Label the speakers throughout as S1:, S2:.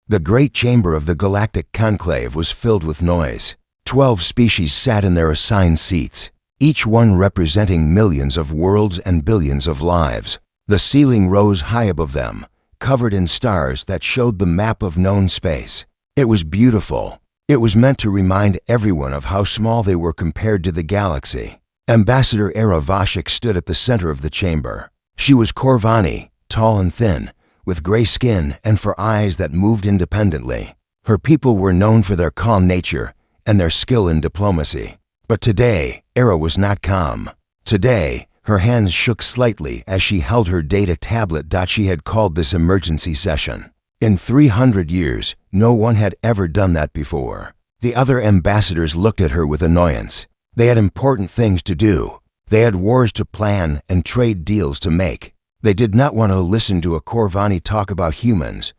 S1: The great chamber of the Galactic Conclave was filled with noise. 12 species sat in their assigned seats, each one representing millions of worlds and billions of lives. The ceiling rose high above them, covered in stars that showed the map of known space. It was beautiful. It was meant to remind everyone of how small they were compared to the galaxy. Ambassador Erra stood at the center of the chamber. She was Corvani, tall and thin, with gray skin and for eyes that moved independently. Her people were known for their calm nature and their skill in diplomacy. But today, Erra was not calm. Today, her hands shook slightly as she held her data tablet. She had called this emergency session. In 300 years, no one had ever done that before. The other ambassadors looked at her with annoyance. They had important things to do. They had wars to plan and trade deals to make. They did not want to listen to a Corvani talk about humans.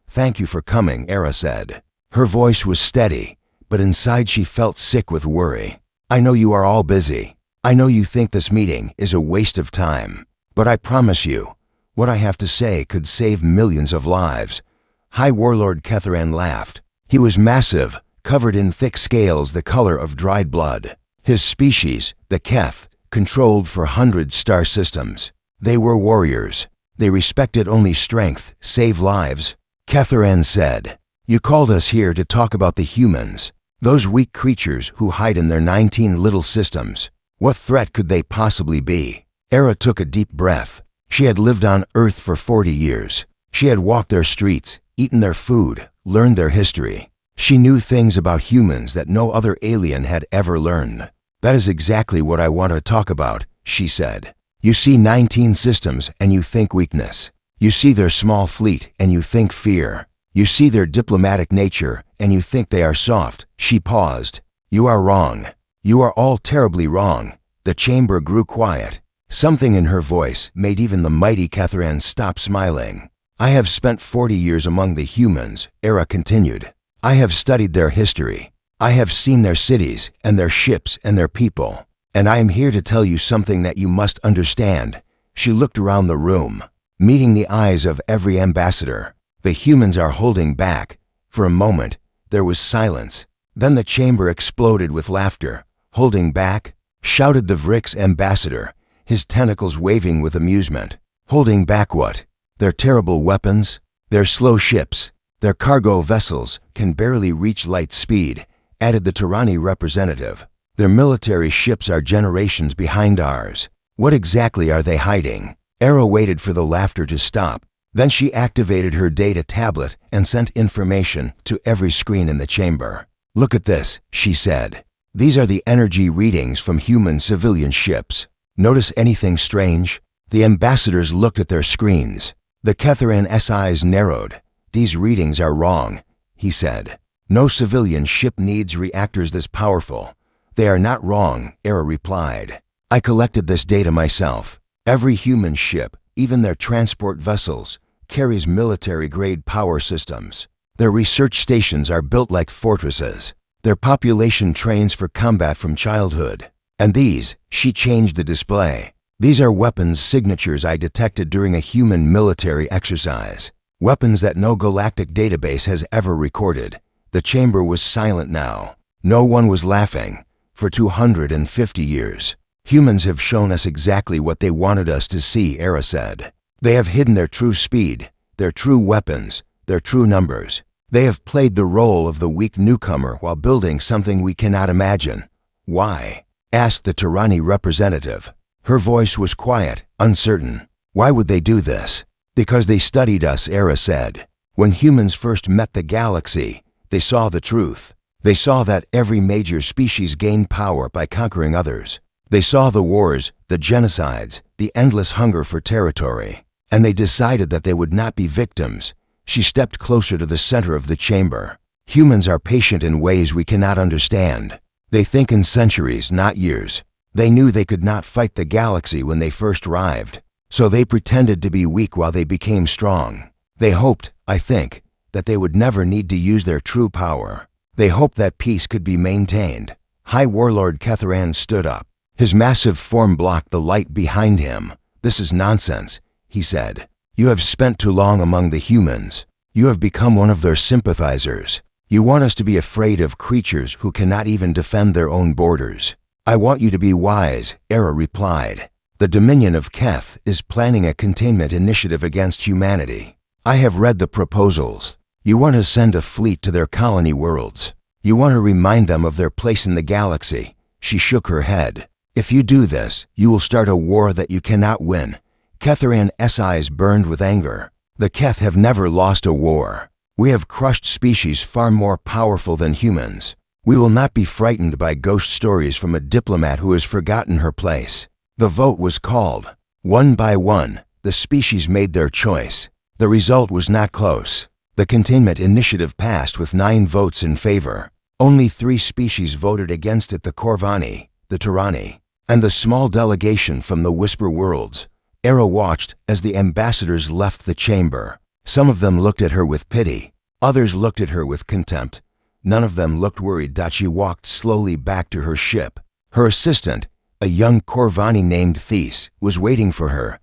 S1: "Thank you for coming," Erra said. Her voice was steady, but inside she felt sick with worry. "I know you are all busy. I know you think this meeting is a waste of time. But I promise you, what I have to say could save millions of lives." High Warlord Ketharan laughed. He was massive, covered in thick scales the color of dried blood. His species, the Keth, controlled 400 star systems. They were warriors. They respected only strength, save lives. Ketharan said, "You called us here to talk about the humans, those weak creatures who hide in their 19 little systems. What threat could they possibly be?" Erra took a deep breath. She had lived on Earth for 40 years. She had walked their streets, eaten their food, learned their history. She knew things about humans that no other alien had ever learned. "That is exactly what I want to talk about," she said. "You see 19 systems and you think weakness. You see their small fleet and you think fear. You see their diplomatic nature and you think they are soft." She paused. "You are wrong. You are all terribly wrong." The chamber grew quiet. Something in her voice made even the mighty Ketharan stop smiling. "I have spent 40 years among the humans," Erra continued. "I have studied their history. I have seen their cities and their ships and their people. And I am here to tell you something that you must understand." She looked around the room, meeting the eyes of every ambassador. "The humans are holding back." For a moment, there was silence. Then the chamber exploded with laughter. "Holding back?" shouted the Vrix ambassador, his tentacles waving with amusement. "Holding back what? Their terrible weapons? Their slow ships? Their cargo vessels can barely reach light speed," added the Tyranni representative. "Their military ships are generations behind ours. What exactly are they hiding?" Erra waited for the laughter to stop. Then she activated her data tablet and sent information to every screen in the chamber. "Look at this," she said. "These are the energy readings from human civilian ships. Notice anything strange?" The ambassadors looked at their screens. The Ketharan's eyes narrowed. "These readings are wrong," he said. "No civilian ship needs reactors this powerful." "They are not wrong," Erra replied. "I collected this data myself. Every human ship, even their transport vessels, carries military-grade power systems. Their research stations are built like fortresses. Their population trains for combat from childhood. And these," she changed the display, "these are weapons signatures I detected during a human military exercise. Weapons that no galactic database has ever recorded." The chamber was silent now. No one was laughing. For 250 years, humans have shown us exactly what they wanted us to see, Erra said. "They have hidden their true speed, their true weapons, their true numbers. They have played the role of the weak newcomer while building something we cannot imagine." "Why?" asked the Tyranni representative. Her voice was quiet, uncertain. "Why would they do this?" "Because they studied us," Erra said. "When humans first met the galaxy, they saw the truth. They saw that every major species gained power by conquering others. They saw the wars, the genocides, the endless hunger for territory. And they decided that they would not be victims." She stepped closer to the center of the chamber. "Humans are patient in ways we cannot understand. They think in centuries, not years. They knew they could not fight the galaxy when they first arrived. So they pretended to be weak while they became strong. They hoped, I think, that they would never need to use their true power. They hoped that peace could be maintained." High Warlord Ketharan stood up. His massive form blocked the light behind him. "This is nonsense," he said. "You have spent too long among the humans. You have become one of their sympathizers. You want us to be afraid of creatures who cannot even defend their own borders. I want you to be wise, Erra replied. The Dominion of Keth is planning a containment initiative against humanity. I have read the proposals. You want to send a fleet to their colony worlds. You want to remind them of their place in the galaxy. She shook her head. If you do this, you will start a war that you cannot win. Ketharan's eyes burned with anger. The Keth have never lost a war. We have crushed species far more powerful than humans. We will not be frightened by ghost stories from a diplomat who has forgotten her place. The vote was called. One by one, the species made their choice. The result was not close. The containment initiative passed with 9 votes in favor. Only 3 species voted against it: the Corvani, the Turani, and the small delegation from the Whisper Worlds. Erra watched as the ambassadors left the chamber. Some of them looked at her with pity. Others looked at her with contempt. None of them looked worried that she walked slowly back to her ship. Her assistant, a young Corvani named Thais, was waiting for her.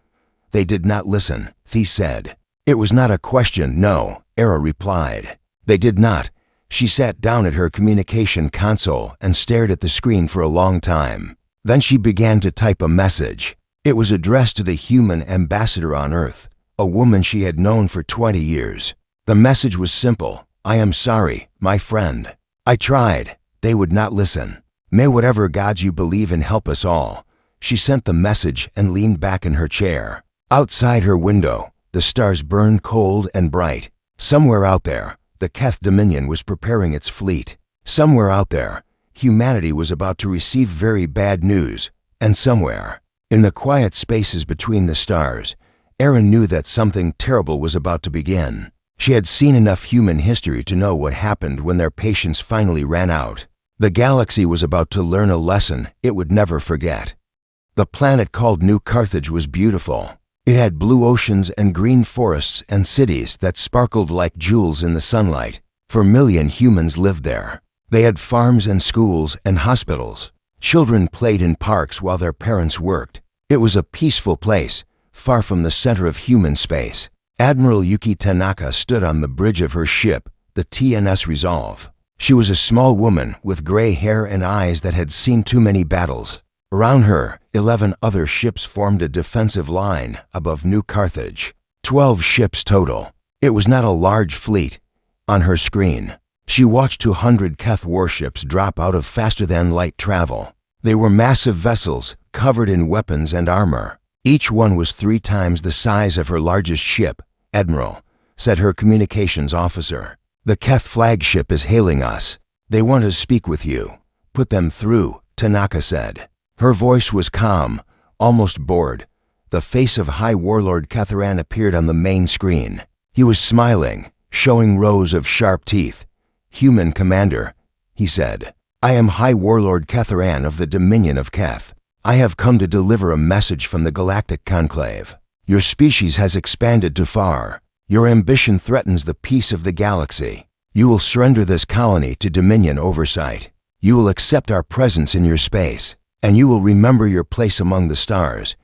S1: They did not listen, Thais said. It was not a question, no, Erra replied. They did not. She sat down at her communication console and stared at the screen for a long time. Then she began to type a message. It was addressed to the human ambassador on Earth, a woman she had known for 20 years. The message was simple. I am sorry, my friend. I tried. They would not listen. May whatever gods you believe in help us all. She sent the message and leaned back in her chair. Outside her window, the stars burned cold and bright. Somewhere out there, the Keth Dominion was preparing its fleet. Somewhere out there, humanity was about to receive very bad news. And somewhere, in the quiet spaces between the stars, Erra knew that something terrible was about to begin. She had seen enough human history to know what happened when their patience finally ran out. The galaxy was about to learn a lesson it would never forget. The planet called New Carthage was beautiful. It had blue oceans and green forests and cities that sparkled like jewels in the sunlight. 4 million humans lived there. They had farms and schools and hospitals. Children played in parks while their parents worked. It was a peaceful place, far from the center of human space. Admiral Yuki Tanaka stood on the bridge of her ship, the TNS Resolve. She was a small woman with gray hair and eyes that had seen too many battles. Around her, 11 other ships formed a defensive line above New Carthage. 12 ships total. It was not a large fleet. On her screen, she watched 200 Keth warships drop out of faster-than-light travel. They were massive vessels covered in weapons and armor. Each one was 3 times the size of her largest ship. Admiral, said her communications officer, the Keth flagship is hailing us. They want to speak with you. Put them through, Tanaka said. Her voice was calm, almost bored. The face of High Warlord Ketharan appeared on the main screen. He was smiling, showing rows of sharp teeth. Human Commander, he said, I am High Warlord Ketharan of the Dominion of Keth. I have come to deliver a message from the Galactic Conclave. Your species has expanded too far. Your ambition threatens the peace of the galaxy. You will surrender this colony to Dominion oversight. You will accept our presence in your space, and you will remember your place among the stars.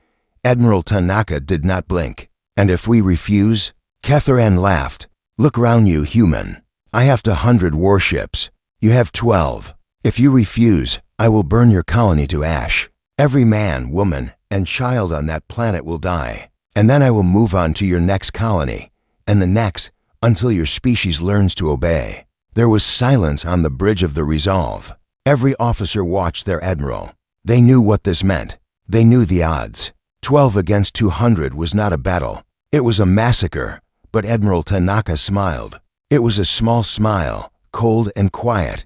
S1: Admiral Tanaka did not blink. And if we refuse? Ketharan laughed. Look round you, human. I have 100 warships. You have 12. If you refuse, I will burn your colony to ash. Every man, woman, and child on that planet will die. And then I will move on to your next colony, and the next, until your species learns to obey. There was silence on the bridge of the Resolve. Every officer watched their admiral. They knew what this meant. They knew the odds. 12 against 200 was not a battle. It was a massacre, but Admiral Tanaka smiled. It was a small smile, cold and quiet.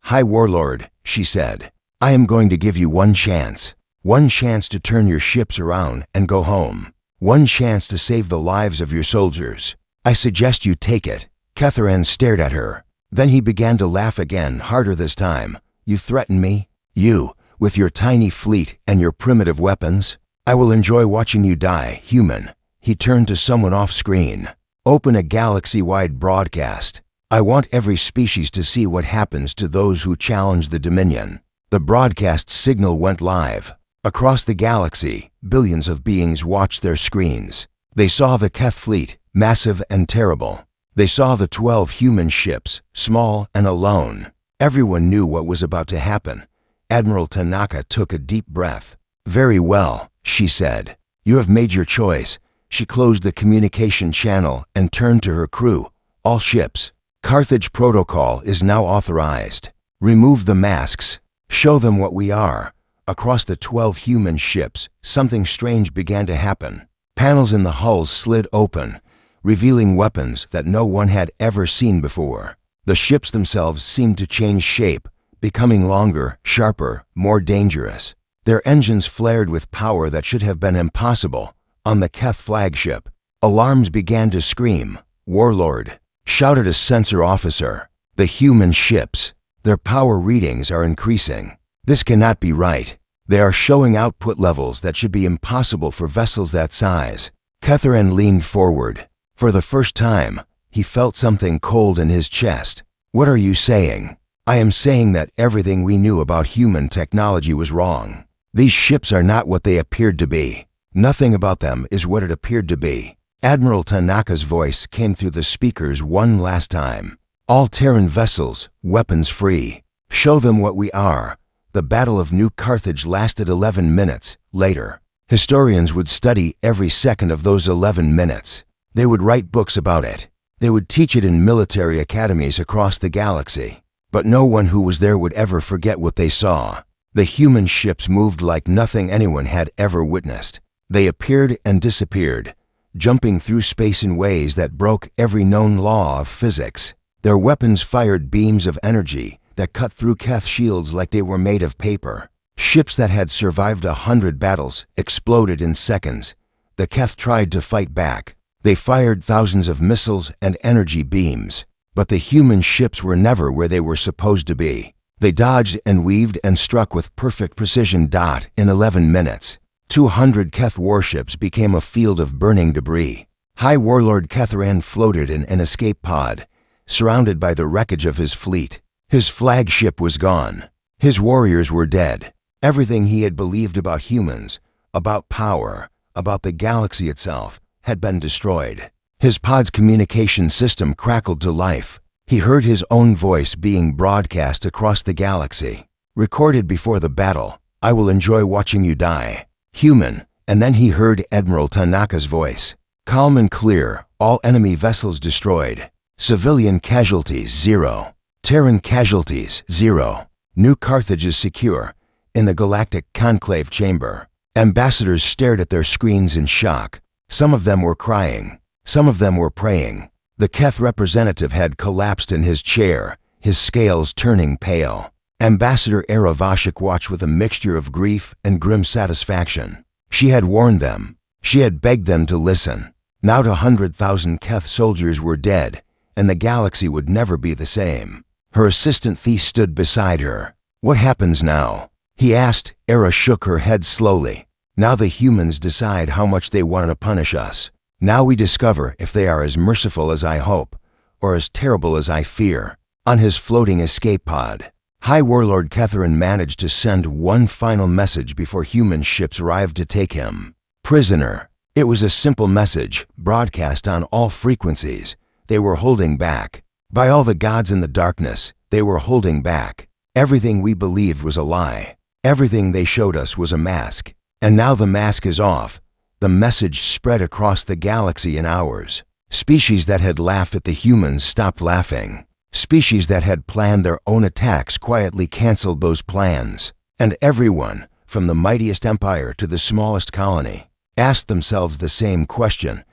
S1: High Warlord, she said, I am going to give you one chance. One chance to turn your ships around and go home. One chance to save the lives of your soldiers. I suggest you take it. Ketharan stared at her. Then he began to laugh again, harder this time. You threaten me? You, with your tiny fleet and your primitive weapons? I will enjoy watching you die, human. He turned to someone off screen. Open a galaxy-wide broadcast. I want every species to see what happens to those who challenge the Dominion. The broadcast signal went live. Across the galaxy, billions of beings watched their screens. They saw the Keth fleet, massive and terrible. They saw the 12 human ships, small and alone. Everyone knew what was about to happen. Admiral Tanaka took a deep breath. "Very well," she said. "You have made your choice." She closed the communication channel and turned to her crew. "All ships. Carthage protocol is now authorized. Remove the masks. Show them what we are." Across the 12 human ships, something strange began to happen. Panels in the hulls slid open, revealing weapons that no one had ever seen before. The ships themselves seemed to change shape, becoming longer, sharper, more dangerous. Their engines flared with power that should have been impossible. On the Keth flagship, alarms began to scream. "Warlord!" shouted a sensor officer. "The human ships. Their power readings are increasing. This cannot be right. They are showing output levels that should be impossible for vessels that size." Ketharan leaned forward. For the first time, he felt something cold in his chest. "What are you saying?" "I am saying that everything we knew about human technology was wrong. These ships are not what they appeared to be. Nothing about them is what it appeared to be." Admiral Tanaka's voice came through the speakers one last time. "All Terran vessels, weapons free. Show them what we are." The Battle of New Carthage lasted 11 minutes. Later, historians would study every second of those 11 minutes. They would write books about it. They would teach it in military academies across the galaxy. But no one who was there would ever forget what they saw. The human ships moved like nothing anyone had ever witnessed. They appeared and disappeared, jumping through space in ways that broke every known law of physics. Their weapons fired beams of energy that cut through Keth shields like they were made of paper. Ships that had survived 100 battles exploded in seconds. The Keth tried to fight back. They fired thousands of missiles and energy beams. But the human ships were never where they were supposed to be. They dodged and weaved and struck with perfect precision. In 11 minutes, 200 Keth warships became a field of burning debris. High Warlord Ketharan floated in an escape pod, surrounded by the wreckage of his fleet. His flagship was gone. His warriors were dead. Everything he had believed about humans, about power, about the galaxy itself, had been destroyed. His pod's communication system crackled to life. He heard his own voice being broadcast across the galaxy. "Recorded before the battle, I will enjoy watching you die. Human." And then he heard Admiral Tanaka's voice. "Calm and clear, all enemy vessels destroyed. Civilian casualties 0. Terran casualties 0. New Carthage is secure." In the Galactic Conclave chamber, ambassadors stared at their screens in shock. Some of them were crying. Some of them were praying. The Keth representative had collapsed in his chair, his scales turning pale. Ambassador Erra watched with a mixture of grief and grim satisfaction. She had warned them. She had begged them to listen. Now 100,000 Keth soldiers were dead, and the galaxy would never be the same. Her assistant Thea stood beside her. "What happens now?" he asked. Erra shook her head slowly. "Now the humans decide how much they want to punish us. Now we discover if they are as merciful as I hope, or as terrible as I fear." On his floating escape pod, High Warlord Ketharan managed to send one final message before human ships arrived to take him. "Prisoner." It was a simple message, broadcast on all frequencies. They were holding back. By all the gods in the darkness, they were holding back. Everything we believed was a lie. Everything they showed us was a mask. And now the mask is off. The message spread across the galaxy in hours. Species that had laughed at the humans stopped laughing. Species that had planned their own attacks quietly canceled those plans. And everyone, from the mightiest empire to the smallest colony, asked themselves the same question.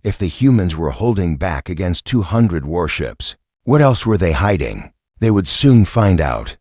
S1: If the humans were holding back against 200 warships, what else were they hiding? They would soon find out.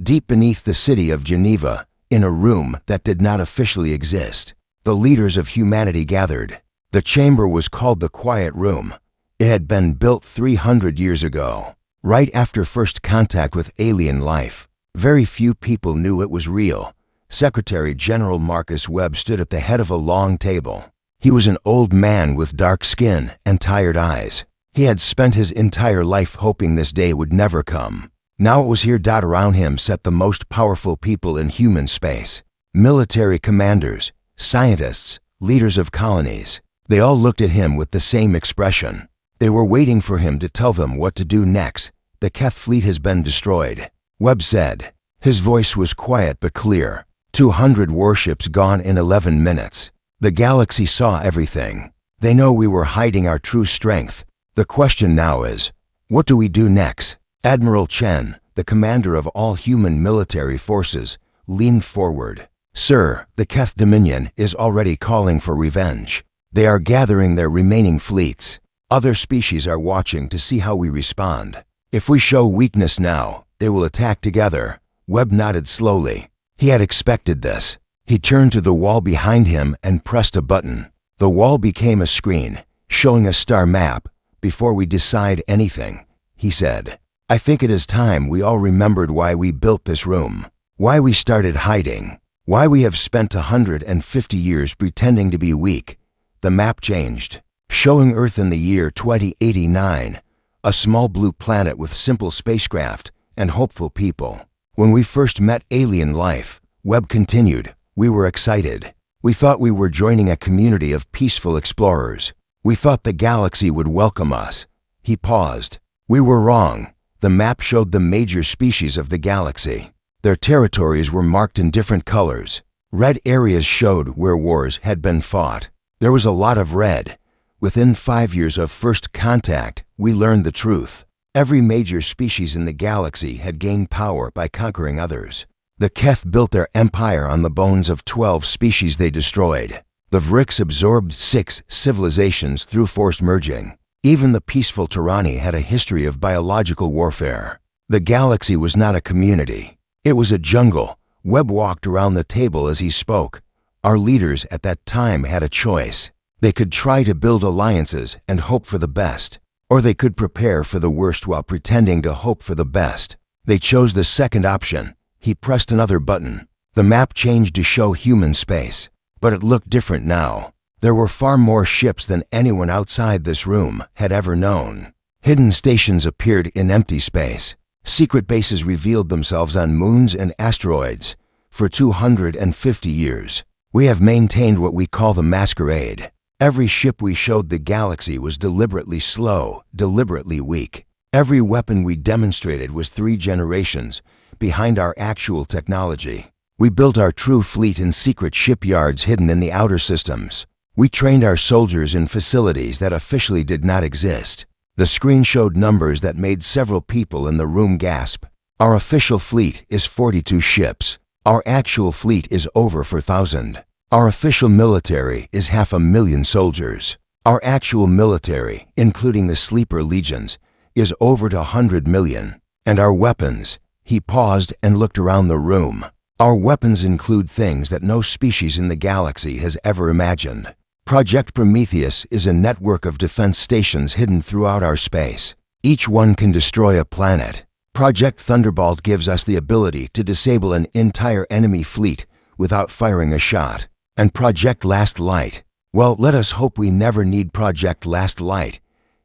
S1: Deep beneath the city of Geneva, in a room that did not officially exist, the leaders of humanity gathered. The chamber was called the Quiet Room. It had been built 300 years ago, right after first contact with alien life. Very few people knew it was real. Secretary General Marcus Webb stood at the head of a long table. He was an old man with dark skin and tired eyes. He had spent his entire life hoping this day would never come. Now it was here. Around him sat the most powerful people in human space. Military commanders, scientists, leaders of colonies. They all looked at him with the same expression. They were waiting for him to tell them what to do next. The Keth fleet has been destroyed, Webb said. His voice was quiet but clear. 200 warships gone in 11 minutes. The galaxy saw everything. They know we were hiding our true strength. The question now is, what do we do next? Admiral Chen, the commander of all human military forces, leaned forward. Sir, the Keth Dominion is already calling for revenge. They are gathering their remaining fleets. Other species are watching to see how we respond. If we show weakness now, they will attack together. Webb nodded slowly. He had expected this. He turned to the wall behind him and pressed a button. The wall became a screen, showing a star map. Before we decide anything, he said, I think it is time we all remembered why we built this room, why we started hiding, why we have spent 150 years pretending to be weak. The map changed, showing Earth in the year 2089, a small blue planet with simple spacecraft and hopeful people. When we first met alien life, Webb continued, we were excited. We thought we were joining a community of peaceful explorers. We thought the galaxy would welcome us. He paused. We were wrong. The map showed the major species of the galaxy. Their territories were marked in different colors. Red areas showed where wars had been fought. There was a lot of red. Within 5 years of first contact, we learned the truth. Every major species in the galaxy had gained power by conquering others. The Keth built their empire on the bones of 12 species they destroyed. The Vrix absorbed 6 civilizations through forced merging. Even the peaceful Tyranny had a history of biological warfare. The galaxy was not a community. It was a jungle. Webb walked around the table as he spoke. Our leaders at that time had a choice. They could try to build alliances and hope for the best, or they could prepare for the worst while pretending to hope for the best. They chose the second option. He pressed another button. The map changed to show human space, but it looked different now. There were far more ships than anyone outside this room had ever known. Hidden stations appeared in empty space. Secret bases revealed themselves on moons and asteroids. For 250 years, we have maintained what we call the masquerade. Every ship we showed the galaxy was deliberately slow, deliberately weak. Every weapon we demonstrated was 3 generations behind our actual technology. We built our true fleet in secret shipyards hidden in the outer systems. We trained our soldiers in facilities that officially did not exist. The screen showed numbers that made several people in the room gasp. Our official fleet is 42 ships. Our actual fleet is over 4,000. Our official military is 500,000 soldiers. Our actual military, including the sleeper legions, is over to 100 million. And our weapons, he paused and looked around the room. Our weapons include things that no species in the galaxy has ever imagined. Project Prometheus is a network of defense stations hidden throughout our space. Each one can destroy a planet. Project Thunderbolt gives us the ability to disable an entire enemy fleet without firing a shot. And Project Last Light, well, let us hope we never need Project Last Light.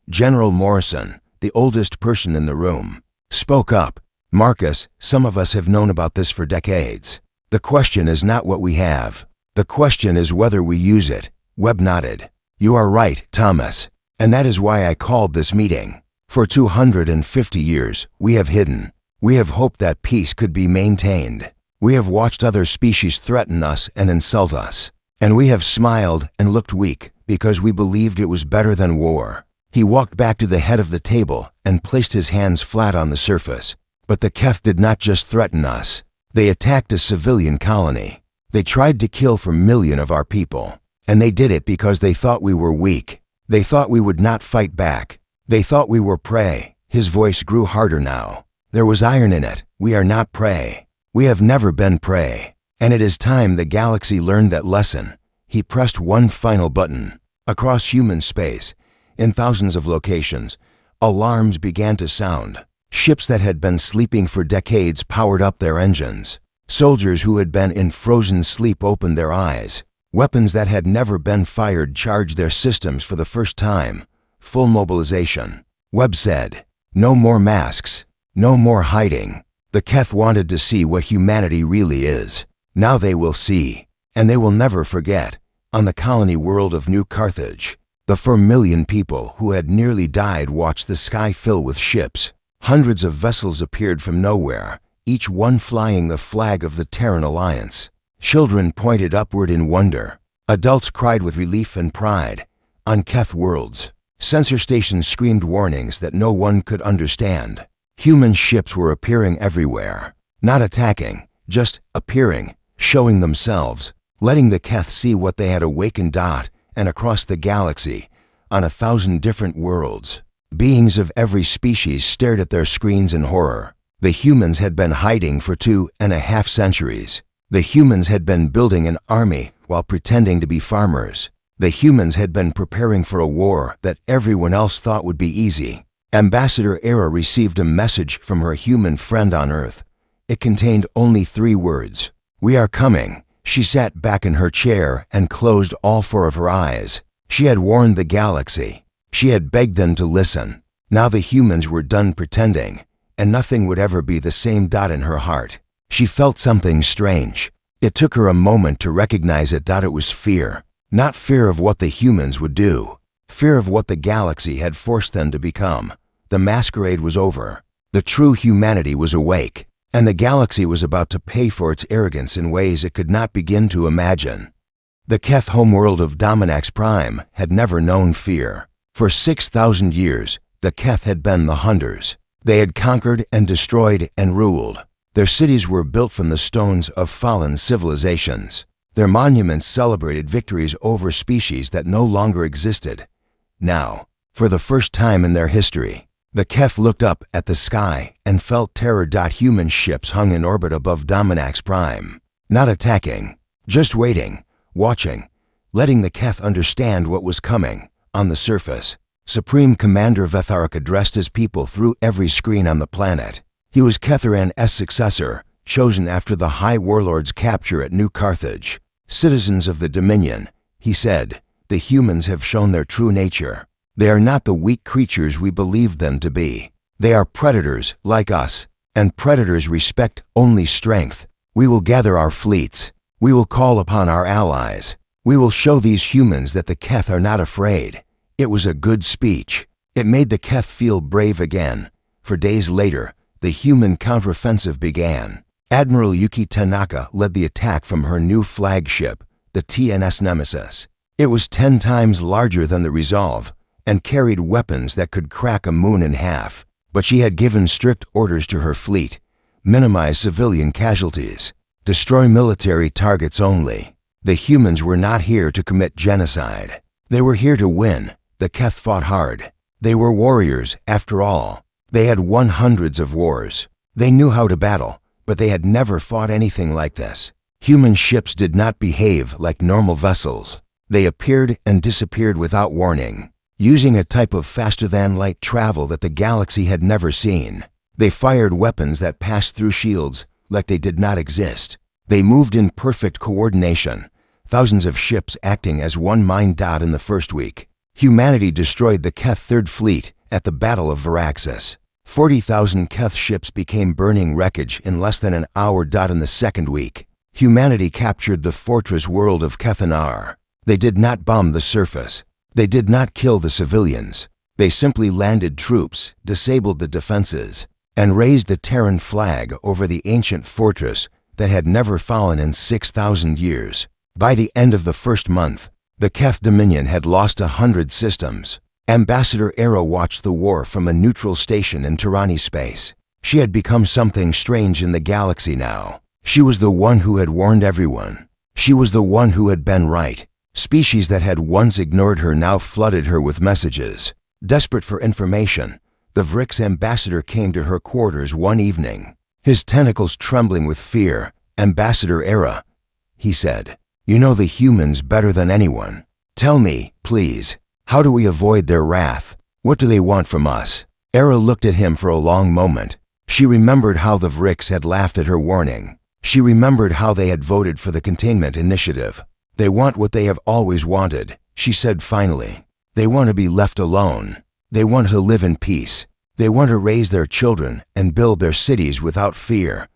S1: General Morrison, the oldest person in the room, spoke up. Marcus, some of us have known about this for decades. The question is not what we have. The question is whether we use it. Webb nodded. You are right, Thomas. And that is why I called this meeting. For 250 years, we have hidden. We have hoped that peace could be maintained. We have watched other species threaten us and insult us. And we have smiled and looked weak because we believed it was better than war. He walked back to the head of the table and placed his hands flat on the surface. But the Keth did not just threaten us. They attacked a civilian colony. They tried to kill for millions of our people. And they did it because they thought we were weak. They thought we would not fight back. They thought we were prey. His voice grew harder now. There was iron in it. We are not prey. We have never been prey. And it is time the galaxy learned that lesson. He pressed one final button. Across human space, in thousands of locations, alarms began to sound. Ships that had been sleeping for decades powered up their engines. Soldiers who had been in frozen sleep opened their eyes. Weapons that had never been fired charged their systems for the first time. Full mobilization. Webb said, no more masks. No more hiding. The Keth wanted to see what humanity really is. Now they will see. And they will never forget. On the colony world of New Carthage, The 4 million people who had nearly died watched the sky fill with ships. Hundreds of vessels appeared from nowhere, each one flying the flag of the Terran Alliance. Children pointed upward in wonder. Adults cried with relief and pride. On Keth worlds, sensor stations screamed warnings that no one could understand. Human ships were appearing everywhere, not attacking, just appearing, showing themselves, letting the Keth see what they had awakened. And across the galaxy, on 1,000 different worlds, beings of every species stared at their screens in horror. The humans had been hiding for 2.5 centuries. The humans had been building an army while pretending to be farmers. The humans had been preparing for a war that everyone else thought would be easy. Ambassador Erra received a message from her human friend on Earth. It contained only 3 words. "We are coming." She sat back in her chair and closed all 4 of her eyes. She had warned the galaxy. She had begged them to listen. Now the humans were done pretending, and nothing would ever be the same. In her heart, she felt something strange. It took her a moment to recognize it. It was fear. Not fear of what the humans would do. Fear of what the galaxy had forced them to become. The masquerade was over. The true humanity was awake. And the galaxy was about to pay for its arrogance in ways it could not begin to imagine. The Keth homeworld of Dominax Prime had never known fear. For 6,000 years, the Keth had been the hunters. They had conquered and destroyed and ruled. Their cities were built from the stones of fallen civilizations. Their monuments celebrated victories over species that no longer existed. Now, for the first time in their history, the Keth looked up at the sky and felt terror. Human ships hung in orbit above Dominax Prime, not attacking, just waiting, watching, letting the Keth understand what was coming. On the surface, Supreme Commander Vetharik addressed his people through every screen on the planet. He was Ketharan's successor, chosen after the High Warlord's capture at New Carthage. "Citizens of the Dominion," he said, "the humans have shown their true nature. They are not the weak creatures we believed them to be. They are predators like us, and predators respect only strength. We will gather our fleets. We will call upon our allies. We will show these humans that the Keth are not afraid." It was a good speech. It made the Keth feel brave again. For days later, the human counteroffensive began. Admiral Yuki Tanaka led the attack from her new flagship, the TNS Nemesis. It was 10 times larger than the Resolve, and carried weapons that could crack a moon in half. But she had given strict orders to her fleet: minimize civilian casualties, destroy military targets only. The humans were not here to commit genocide. They were here to win. The Keth fought hard. They were warriors, after all. They had won hundreds of wars. They knew how to battle, but they had never fought anything like this. Human ships did not behave like normal vessels. They appeared and disappeared without warning, using a type of faster-than-light travel that the galaxy had never seen. They fired weapons that passed through shields like they did not exist. They moved in perfect coordination, thousands of ships acting as one mind. In the first week, humanity destroyed the Keth Third Fleet at the Battle of Varaxis. 40,000 Keth ships became burning wreckage in less than an hour. In the second week, humanity captured the fortress world of Kethanar. They did not bomb the surface. They did not kill the civilians. They simply landed troops, disabled the defenses, and raised the Terran flag over the ancient fortress that had never fallen in 6,000 years. By the end of the first month, the Keth Dominion had lost 100 systems. Ambassador Erra watched the war from a neutral station in Tirani space. She had become something strange in the galaxy now. She was the one who had warned everyone. She was the one who had been right. Species that had once ignored her now flooded her with messages. Desperate for information, the Vrix ambassador came to her quarters one evening, his tentacles trembling with fear. "Ambassador Erra," he said, "you know the humans better than anyone. Tell me, please, how do we avoid their wrath? What do they want from us?" Erra looked at him for a long moment. She remembered how the Vrix had laughed at her warning. She remembered how they had voted for the containment initiative. "They want what they have always wanted," she said finally. "They want to be left alone. They want to live in peace. They want to raise their children and build their cities without fear.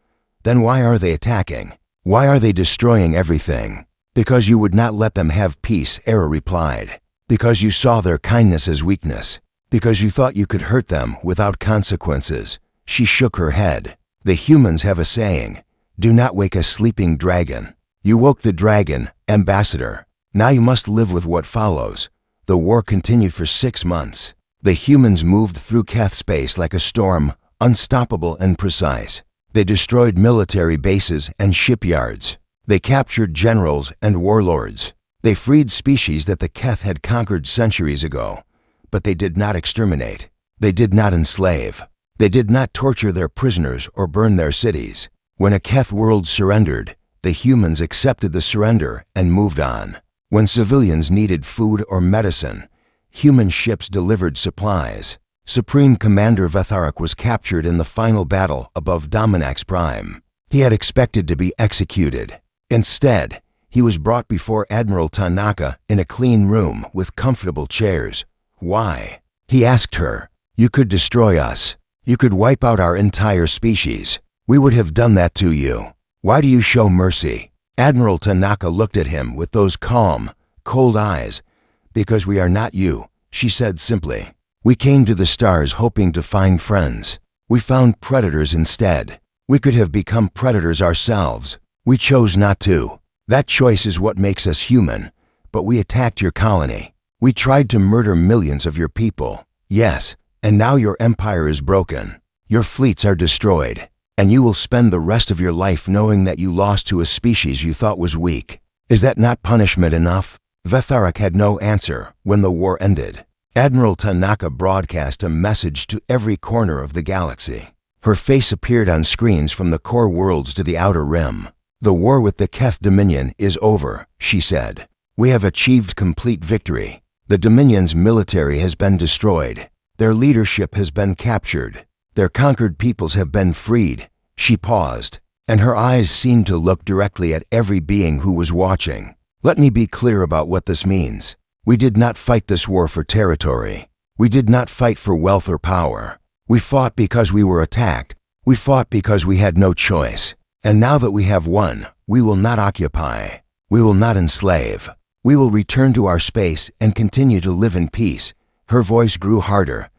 S1: Then why are they attacking? Why are they destroying everything?" "Because you would not let them have peace," Erra replied. Because you saw their kindness as weakness. Because you thought you could hurt them without consequences. She shook her head. The humans have a saying, "Do not wake a sleeping dragon." You woke the dragon, Ambassador. Now you must live with what follows. The war continued for 6 months. The humans moved through Keth space like a storm, unstoppable and precise. They destroyed military bases and shipyards. They captured generals and warlords. They freed species that the Keth had conquered centuries ago. But they did not exterminate. They did not enslave. They did not torture their prisoners or burn their cities. When a Keth world surrendered, the humans accepted the surrender and moved on. When civilians needed food or medicine, human ships delivered supplies. Supreme Commander Vetharak was captured in the final battle above Dominax Prime. He had expected to be executed. Instead, he was brought before Admiral Tanaka in a clean room with comfortable chairs. Why? He asked her. You could destroy us. You could wipe out our entire species. We would have done that to you. Why do you show mercy? Admiral Tanaka looked at him with those calm, cold eyes. Because we are not you, she said simply. We came to the stars hoping to find friends. We found predators instead. We could have become predators ourselves. We chose not to. That choice is what makes us human. But we attacked your colony. We tried to murder millions of your people. Yes, and now your empire is broken. Your fleets are destroyed. And you will spend the rest of your life knowing that you lost to a species you thought was weak. Is that not punishment enough? Vetharak had no answer when the war ended. Admiral Tanaka broadcast a message to every corner of the galaxy. Her face appeared on screens from the core worlds to the outer rim. The war with the Keth Dominion is over, she said. We have achieved complete victory. The Dominion's military has been destroyed. Their leadership has been captured. Their conquered peoples have been freed. She paused, and her eyes seemed to look directly at every being who was watching. Let me be clear about what this means. We did not fight this war for territory. We did not fight for wealth or power. We fought because we were attacked. We fought because we had no choice. And now that we have won, we will not occupy. We will not enslave. We will return to our space and continue to live in peace. Her voice grew harder.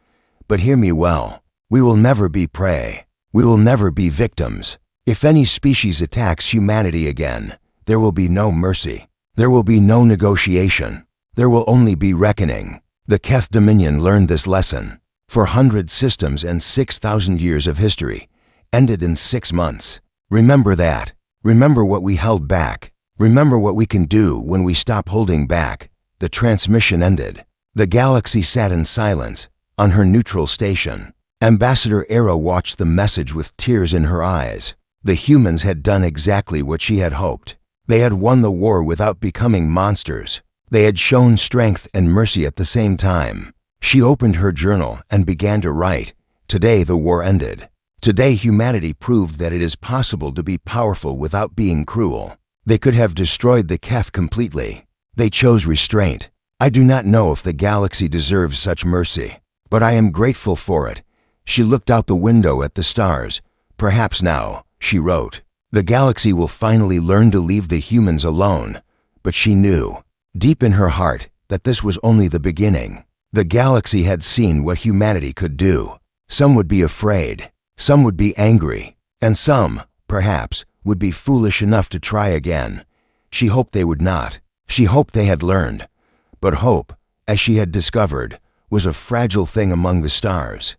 S1: But hear me well. We will never be prey. We will never be victims. If any species attacks humanity again, there will be no mercy. There will be no negotiation. There will only be reckoning. The Keth Dominion learned this lesson. 400 systems and 6,000 years of history ended in 6 months. Remember that. Remember what we held back. Remember what we can do when we stop holding back. The transmission ended. The galaxy sat in silence on her neutral station. Ambassador Erra watched the message with tears in her eyes. The humans had done exactly what she had hoped. They had won the war without becoming monsters. They had shown strength and mercy at the same time. She opened her journal and began to write. Today the war ended. Today humanity proved that it is possible to be powerful without being cruel. They could have destroyed the Keth completely. They chose restraint. I do not know if the galaxy deserves such mercy, but I am grateful for it. She looked out the window at the stars. Perhaps now, she wrote, the galaxy will finally learn to leave the humans alone. But she knew, deep in her heart, that this was only the beginning. The galaxy had seen what humanity could do. Some would be afraid, some would be angry, and some, perhaps, would be foolish enough to try again. She hoped they would not. She hoped they had learned. But hope, as she had discovered, was a fragile thing among the stars.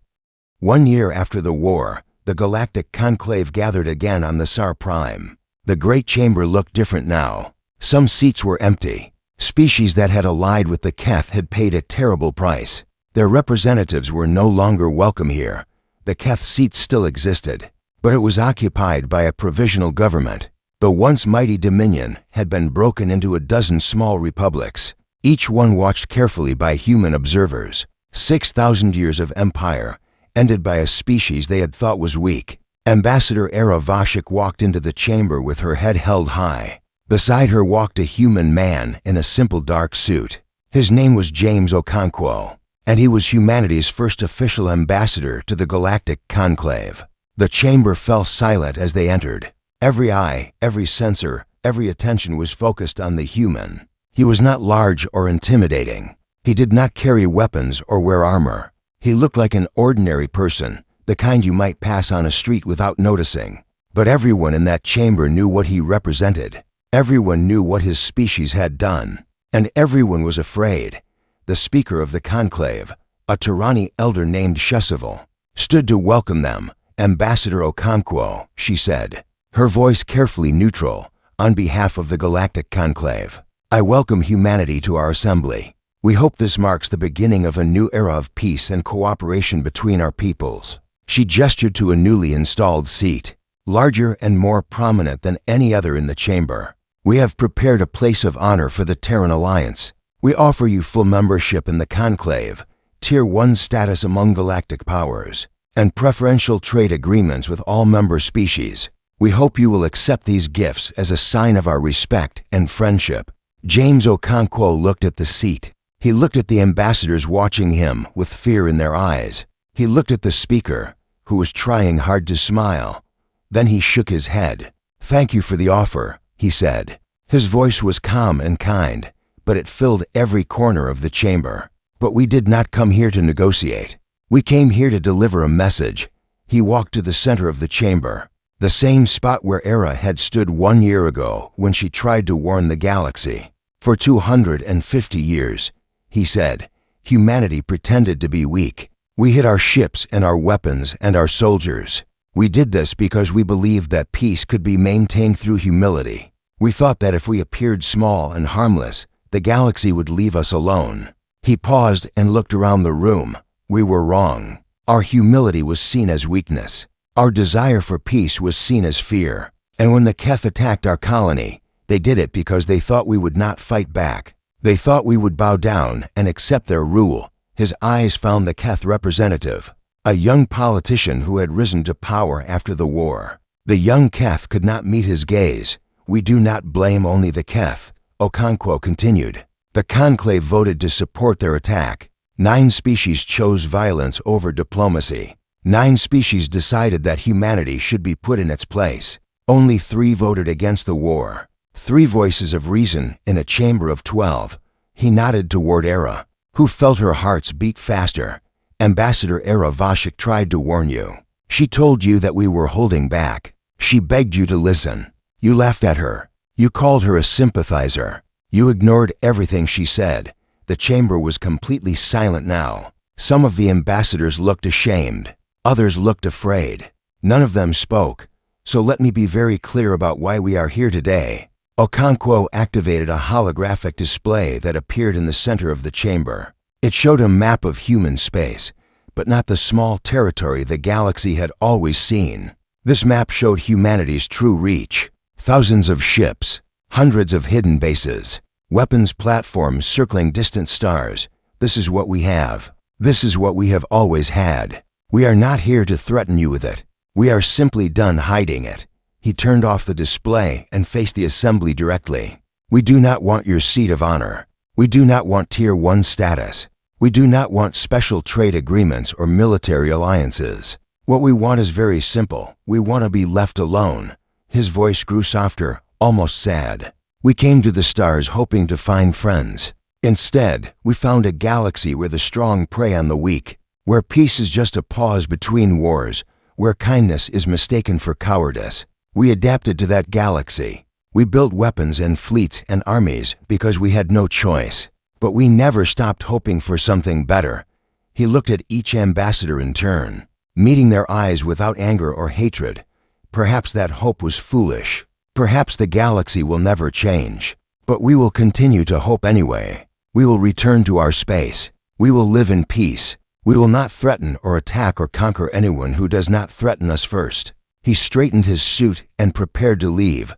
S1: 1 year after the war, the Galactic Conclave gathered again on the Sar Prime. The Great Chamber looked different now. Some seats were empty. Species that had allied with the Keth had paid a terrible price. Their representatives were no longer welcome here. The Keth seat still existed, but it was occupied by a provisional government. The once mighty Dominion had been broken into a dozen small republics, each one watched carefully by human observers. 6,000 years of empire, ended by a species they had thought was weak. Ambassador Erra Vashik walked into the chamber with her head held high. Beside her walked a human man in a simple dark suit. His name was James Okonkwo, and he was humanity's first official ambassador to the Galactic Conclave. The chamber fell silent as they entered. Every eye, every sensor, every attention was focused on the human. He was not large or intimidating. He did not carry weapons or wear armor. He looked like an ordinary person, the kind you might pass on a street without noticing. But everyone in that chamber knew what he represented. Everyone knew what his species had done. And everyone was afraid. The speaker of the conclave, a Tirani elder named Chesival, stood to welcome them. Ambassador Okonkwo, she said, her voice carefully neutral, on behalf of the Galactic Conclave. I welcome humanity to our assembly. We hope this marks the beginning of a new era of peace and cooperation between our peoples. She gestured to a newly installed seat, larger and more prominent than any other in the chamber. We have prepared a place of honor for the Terran Alliance. We offer you full membership in the Conclave, Tier 1 status among galactic powers, and preferential trade agreements with all member species. We hope you will accept these gifts as a sign of our respect and friendship. James Okonkwo looked at the seat. He looked at the ambassadors watching him with fear in their eyes. He looked at the speaker, who was trying hard to smile. Then he shook his head. Thank you for the offer, he said. His voice was calm and kind, but it filled every corner of the chamber. But we did not come here to negotiate. We came here to deliver a message. He walked to the center of the chamber, the same spot where Erra had stood 1 year ago when she tried to warn the galaxy. For 250 years, he said, humanity pretended to be weak. We hid our ships and our weapons and our soldiers. We did this because we believed that peace could be maintained through humility. We thought that if we appeared small and harmless, the galaxy would leave us alone. He paused and looked around the room. We were wrong. Our humility was seen as weakness. Our desire for peace was seen as fear. And when the Keth attacked our colony, they did it because they thought we would not fight back. They thought we would bow down and accept their rule. His eyes found the Keth representative, a young politician who had risen to power after the war. The young Keth could not meet his gaze. We do not blame only the Keth, Okonkwo continued. The conclave voted to support their attack. 9 species chose violence over diplomacy. 9 species decided that humanity should be put in its place. Only 3 voted against the war. 3 voices of reason in a chamber of 12. He nodded toward Erra, who felt her heart's beat faster. Ambassador Erra Vashik tried to warn you. She told you that we were holding back. She begged you to listen. You laughed at her. You called her a sympathizer. You ignored everything she said. The chamber was completely silent now. Some of the ambassadors looked ashamed. Others looked afraid. None of them spoke. So let me be very clear about why we are here today. Okonkwo activated a holographic display that appeared in the center of the chamber. It showed a map of human space, but not the small territory the galaxy had always seen. This map showed humanity's true reach. Thousands of ships, hundreds of hidden bases, weapons platforms circling distant stars. This is what we have. This is what we have always had. We are not here to threaten you with it. We are simply done hiding it. He turned off the display and faced the assembly directly. We do not want your seat of honor. We do not want Tier 1 status. We do not want special trade agreements or military alliances. What we want is very simple. We want to be left alone. His voice grew softer, almost sad. We came to the stars hoping to find friends. Instead, we found a galaxy where the strong prey on the weak, where peace is just a pause between wars, where kindness is mistaken for cowardice. We adapted to that galaxy. We built weapons and fleets and armies because we had no choice. But we never stopped hoping for something better. He looked at each ambassador in turn, meeting their eyes without anger or hatred. Perhaps that hope was foolish. Perhaps the galaxy will never change. But we will continue to hope anyway. We will return to our space. We will live in peace. We will not threaten or attack or conquer anyone who does not threaten us first. He straightened his suit and prepared to leave.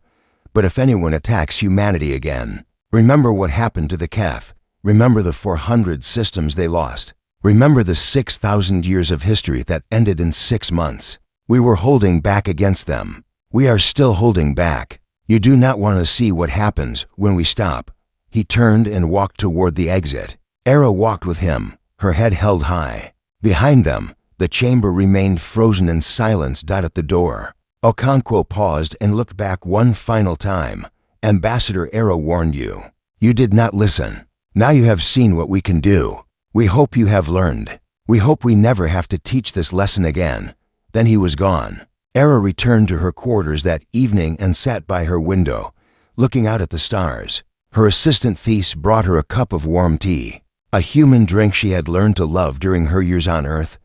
S1: But if anyone attacks humanity again, remember what happened to the Keth. Remember the 400 systems they lost. Remember the 6,000 years of history that ended in 6 months. We were holding back against them. We are still holding back. You do not want to see what happens when we stop. He turned and walked toward the exit. Erra walked with him, her head held high. Behind them, the chamber remained frozen in silence. At the door, Okonkwo paused and looked back one final time. Ambassador Erra warned you. You did not listen. Now you have seen what we can do. We hope you have learned. We hope we never have to teach this lesson again." Then he was gone. Erra returned to her quarters that evening and sat by her window, looking out at the stars. Her assistant Thais brought her a cup of warm tea, a human drink she had learned to love during her years on Earth.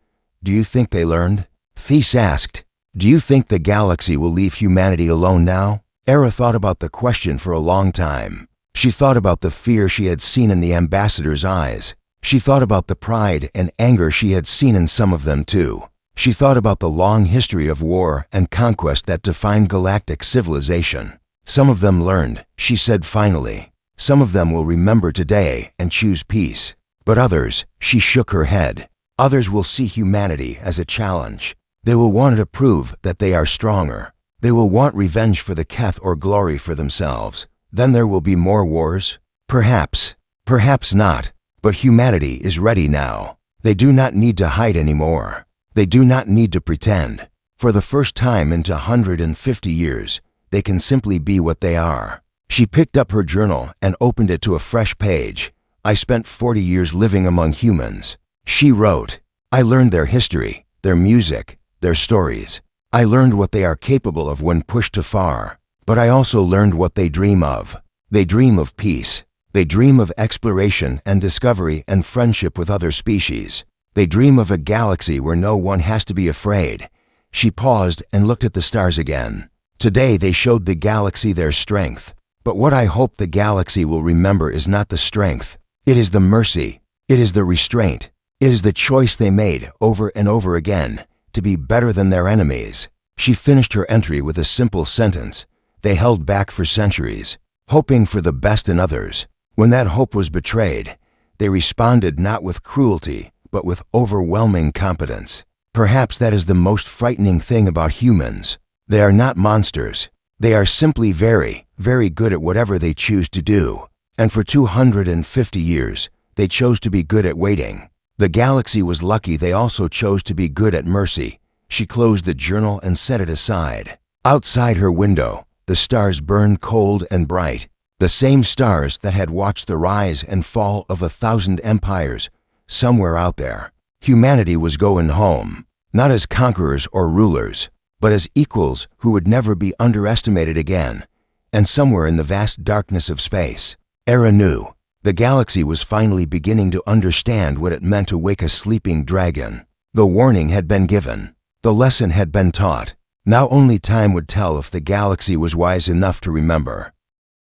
S1: "Do you think they learned?" Thais asked. "Do you think the galaxy will leave humanity alone now?" Erra thought about the question for a long time. She thought about the fear she had seen in the ambassadors' eyes. She thought about the pride and anger she had seen in some of them too. She thought about the long history of war and conquest that defined galactic civilization. "Some of them learned," she said finally. "Some of them will remember today and choose peace. But others," she shook her head, "others will see humanity as a challenge. They will want to prove that they are stronger. They will want revenge for the Keth or glory for themselves. Then there will be more wars? Perhaps. Perhaps not. But humanity is ready now. They do not need to hide anymore. They do not need to pretend. For the first time in 150 years, they can simply be what they are." She picked up her journal and opened it to a fresh page. "I spent 40 years living among humans," she wrote. "I learned their history, their music, their stories. I learned what they are capable of when pushed too far. But I also learned what they dream of. They dream of peace. They dream of exploration and discovery and friendship with other species. They dream of a galaxy where no one has to be afraid." She paused and looked at the stars again. "Today they showed the galaxy their strength. But what I hope the galaxy will remember is not the strength. It is the mercy. It is the restraint. It is the choice they made over and over again to be better than their enemies." She finished her entry with a simple sentence. "They held back for centuries, hoping for the best in others. When that hope was betrayed, they responded not with cruelty, but with overwhelming competence." Perhaps that is the most frightening thing about humans. They are not monsters. They are simply very, very good at whatever they choose to do. And for 250 years, they chose to be good at waiting. The galaxy was lucky they also chose to be good at mercy. She closed the journal and set it aside. Outside her window, the stars burned cold and bright. The same stars that had watched the rise and fall of 1,000 empires. Somewhere out there, humanity was going home, not as conquerors or rulers, but as equals who would never be underestimated again. And somewhere in the vast darkness of space, Erra knew. The galaxy was finally beginning to understand what it meant to wake a sleeping dragon. The warning had been given. The lesson had been taught. Now only time would tell if the galaxy was wise enough to remember.